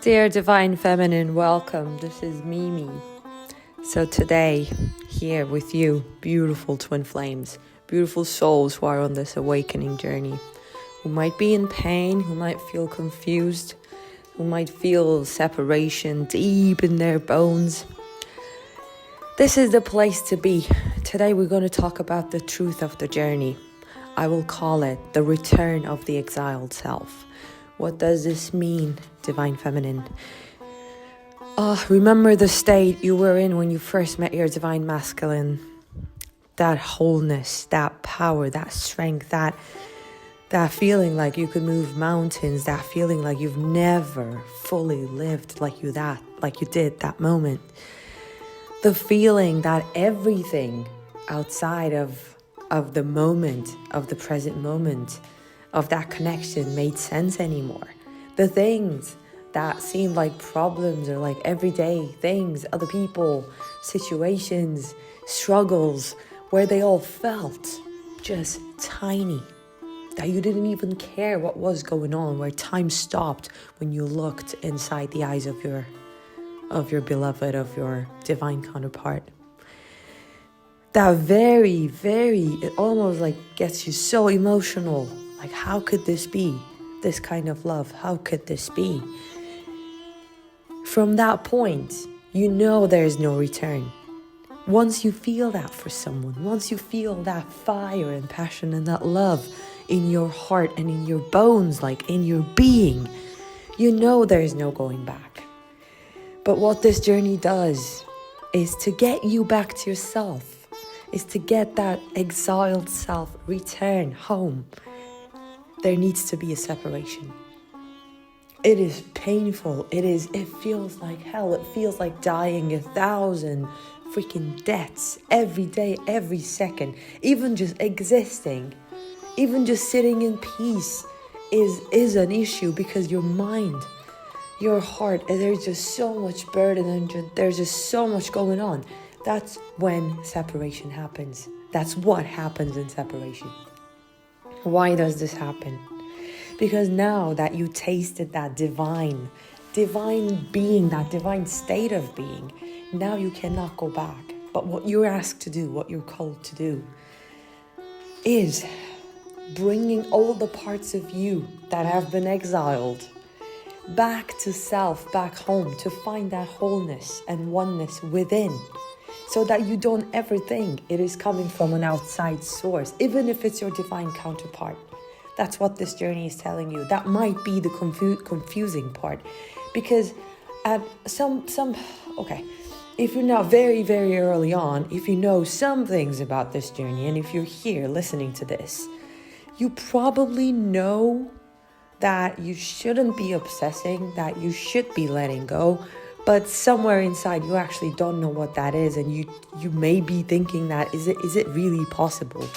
Dear Divine Feminine, welcome. This is Mimi. So today, here with you, beautiful twin flames, beautiful souls who are on this awakening journey, who might be in pain, who might feel confused, who might feel separation deep in their bones. This is the place to be. Today we're going to talk about the truth of the journey. I will call it the return of the exiled self. What does this mean, Divine Feminine? Remember the state you were in when you first met your Divine Masculine. That wholeness, that power, that strength, that feeling like you could move mountains, that feeling like you've never fully lived like you did that moment. The feeling that everything outside of the moment, of the present moment, of that connection made sense anymore. The things that seemed like problems or like everyday things, other people, situations, struggles, where they all felt just tiny, that you didn't even care what was going on, where time stopped when you looked inside the eyes of your beloved, of your divine counterpart. That very, it almost like gets you so emotional. Like, how could this be? This kind of love, how could this be? From that point, you know there's no return. Once you feel that for someone, once you feel that fire and passion and that love in your heart and in your bones, like in your being, you know there's no going back. But what this journey does is to get you back to yourself, is to get that exiled self return home. There needs to be a separation. It is painful. It feels like hell. It feels like dying 1,000 freaking deaths every day, every second. Even just existing, even just sitting in peace is an issue, because your mind, your heart, there's just so much burden and there's just so much going on. That's when separation happens. That's what happens in separation. Why does this happen? Because now that you tasted that divine being, that divine state of being, now you cannot go back. But what you're asked to do, what you're called to do, is bringing all the parts of you that have been exiled back to self, back home, to find that wholeness and oneness within. So that you don't ever think it is coming from an outside source, even if it's your divine counterpart. That's what this journey is telling you. That might be the confusing part, because at if you're not very, very early on, if you know some things about this journey, and if you're here listening to this, you probably know that you shouldn't be obsessing, that you should be letting go. But somewhere inside, you actually don't know what that is. And you may be thinking that, is it really possible?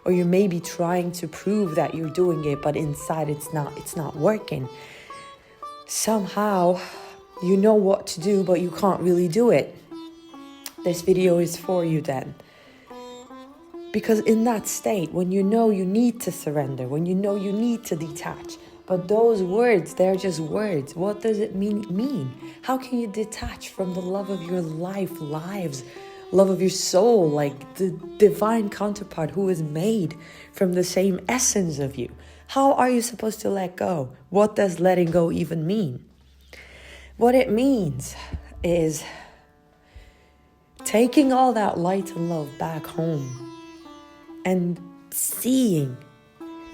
Or you may be trying to prove that you're doing it, but inside it's not working. Somehow, you know what to do, but you can't really do it. This video is for you then. Because in that state, when you know you need to surrender, when you know you need to detach, but those words, they're just words. What does it mean? How can you detach from the love of your lives, love of your soul, like the divine counterpart who is made from the same essence of you? How are you supposed to let go? What does letting go even mean? What it means is taking all that light and love back home and seeing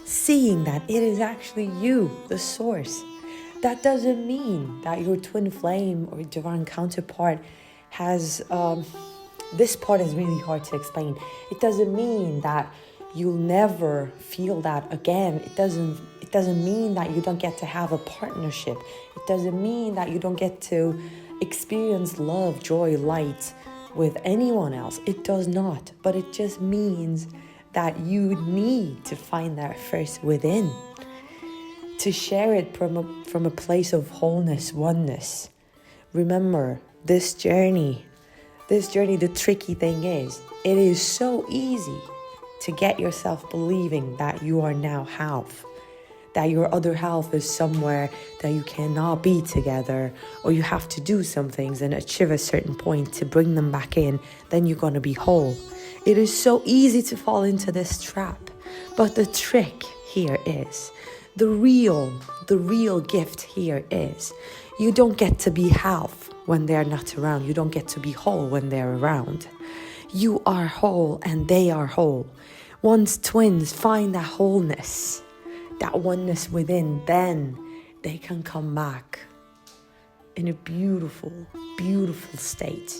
that it is actually you, the source. That doesn't mean that your twin flame or divine counterpart has, this part is really hard to explain. It doesn't mean that you'll never feel that again. It doesn't mean that you don't get to have a partnership. It doesn't mean that you don't get to experience love, joy, light with anyone else. It does not. But it just means that you need to find that first within, to share it from a place of wholeness, oneness. Remember, this journey, the tricky thing is, it is so easy to get yourself believing that you are now half, that your other half is somewhere that you cannot be together, or you have to do some things and achieve a certain point to bring them back in, then you're going to be whole. It is so easy to fall into this trap. But the trick here is, the real gift here is, you don't get to be half when they're not around. You don't get to be whole when they're around. You are whole and they are whole. Once twins find that wholeness, that oneness within, then they can come back in a beautiful, beautiful state.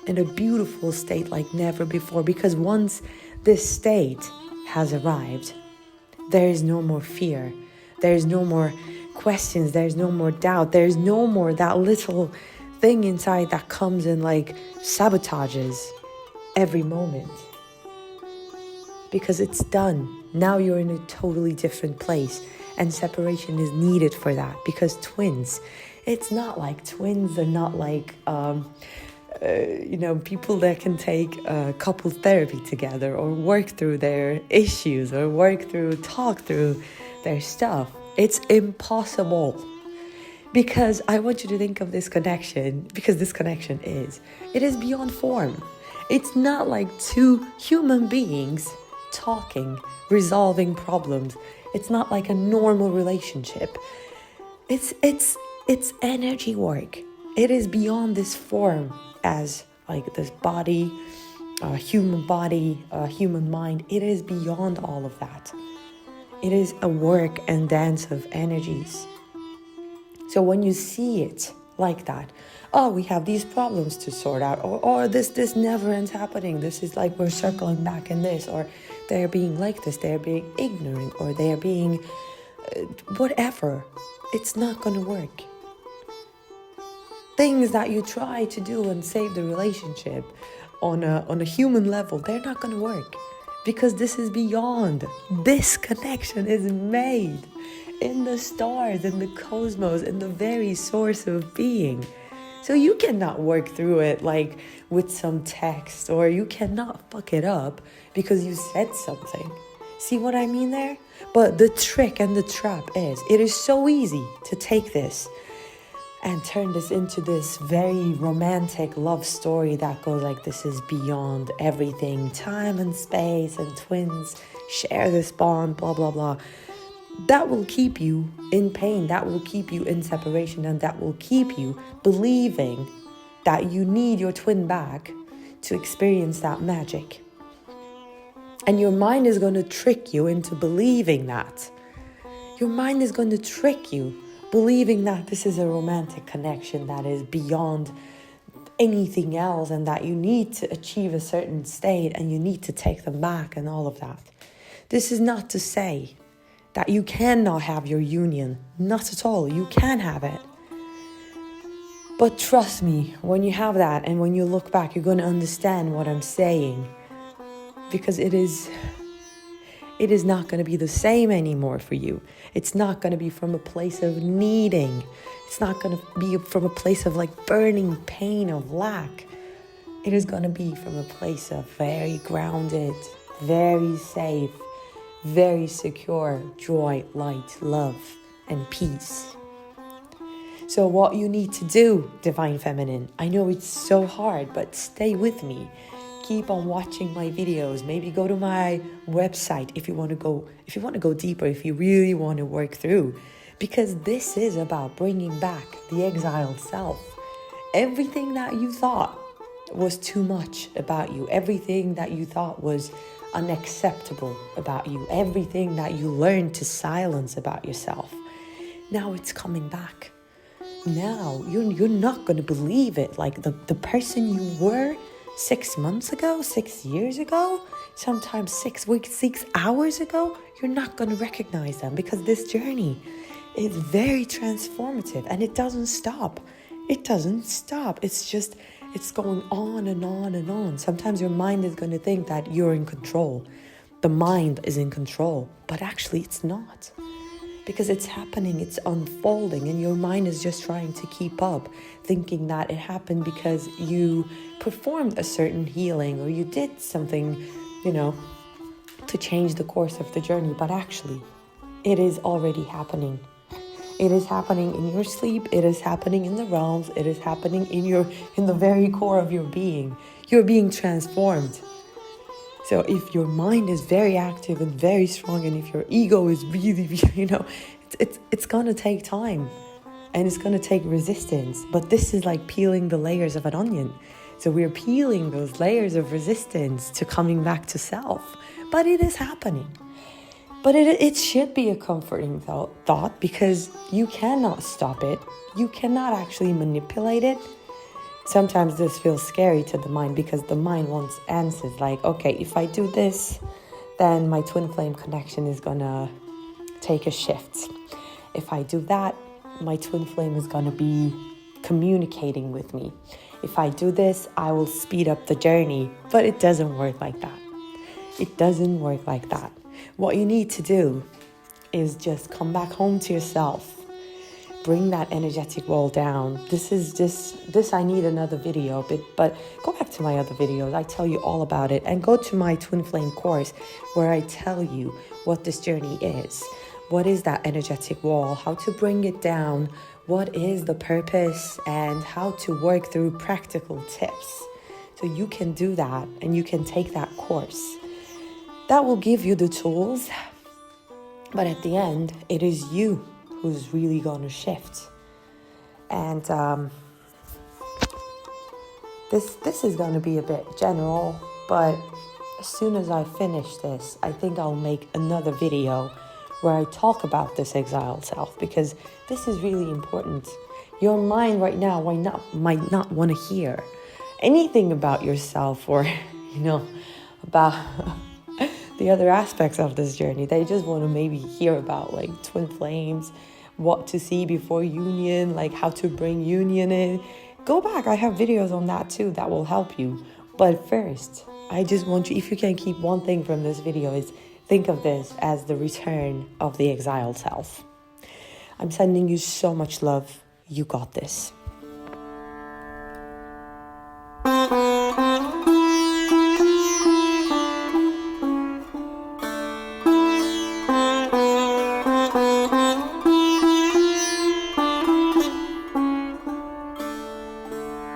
In a beautiful state like never before. Because once this state has arrived, there is no more fear. There is no more questions. There is no more doubt. There is no more that little thing inside that comes and like sabotages every moment. Because it's done. Now you're in a totally different place. And separation is needed for that. Because twins, it's not like twins are not like, people that can take couples therapy together, or work through their issues, or talk through their stuff. It's impossible. Because I want you to think of this connection, because this connection it is beyond form. It's not like two human beings talking, resolving problems. It's not like a normal relationship. It's energy work. It is beyond this form as like this body, human mind. It is beyond all of that. It is a work and dance of energies. So when you see it like that, oh, we have these problems to sort out, or this never ends happening. This is like we're circling back in this, or they're being like this, they're being ignorant, or they're being whatever. It's not going to work. Things that you try to do and save the relationship on a human level, they're not going to work. Because this is beyond. This connection is made in the stars, in the cosmos, in the very source of being. So you cannot work through it like with some text, or you cannot fuck it up because you said something. See what I mean there? But the trick and the trap is, it is so easy to take this and turn this into this very romantic love story that goes like, this is beyond everything, time and space, and twins share this bond, blah, blah, blah. That will keep you in pain. That will keep you in separation. And that will keep you believing that you need your twin back to experience that magic. And your mind is going to trick you into believing that. Your mind is going to trick you believing that this is a romantic connection that is beyond anything else, and that you need to achieve a certain state and you need to take them back and all of that. This is not to say that you cannot have your union. Not at all. You can have it. But trust me, when you have that and when you look back, you're going to understand what I'm saying. Because it is not going to be the same anymore for you. It's not going to be from a place of needing. It's not going to be from a place of like burning pain of lack. It is going to be from a place of very grounded, very safe, very secure joy, light, love, and peace. So what you need to do, Divine Feminine, I know it's so hard, but stay with me. Keep on watching my videos. Maybe go to my website if you want to go deeper, if you really want to work through. Because this is about bringing back the exiled self. Everything that you thought was too much about you, everything that you thought was unacceptable about you, everything that you learned to silence about yourself, now it's coming back. Now you're not going to believe it. Like the person you were 6 months ago, 6 years ago, sometimes 6 weeks, 6 hours ago, you're not going to recognize them, because this journey is very transformative and it doesn't stop. It doesn't stop. It's going on and on and on. Sometimes your mind is going to think that you're in control. The mind is in control, but actually it's not. Because it's happening, it's unfolding, and your mind is just trying to keep up, thinking that it happened because you performed a certain healing or you did something, to change the course of the journey. But actually, It is already happening. It is happening in your sleep. It is happening in the realms. It is happening in the very core of your being. You're being transformed. So if your mind is very active and very strong, and if your ego is really, it's gonna take time, and it's gonna take resistance. But this is like peeling the layers of an onion. So we're peeling those layers of resistance to coming back to self. But it is happening. But it should be a comforting thought, because you cannot stop it. You cannot actually manipulate it. Sometimes this feels scary to the mind, because the mind wants answers like, okay, if I do this, then my twin flame connection is gonna take a shift. If I do that, my twin flame is gonna be communicating with me. If I do this, I will speed up the journey. But it doesn't work like that. It doesn't work like that. What you need to do is just come back home to yourself. Bring that energetic wall down. This I need another video, but go back to my other videos. I tell you all about it. And go to my Twin Flame course, where I tell you what this journey is. What is that energetic wall? How to bring it down? What is the purpose? And how to work through practical tips. So you can do that, and you can take that course. That will give you the tools. But at the end, it is you who's really gonna shift. And this is gonna be a bit general, but as soon as I finish this, I think I'll make another video where I talk about this exiled self, because this is really important. Your mind right now might not want to hear anything about yourself, or about the other aspects of this journey. They just want to maybe hear about like twin flames, what to see before union, like how to bring union in. Go back, I have videos on that too that will help you. But first, I just want you, if you can keep one thing from this video, is think of this as the return of the exiled self. I'm sending you so much love. You got this.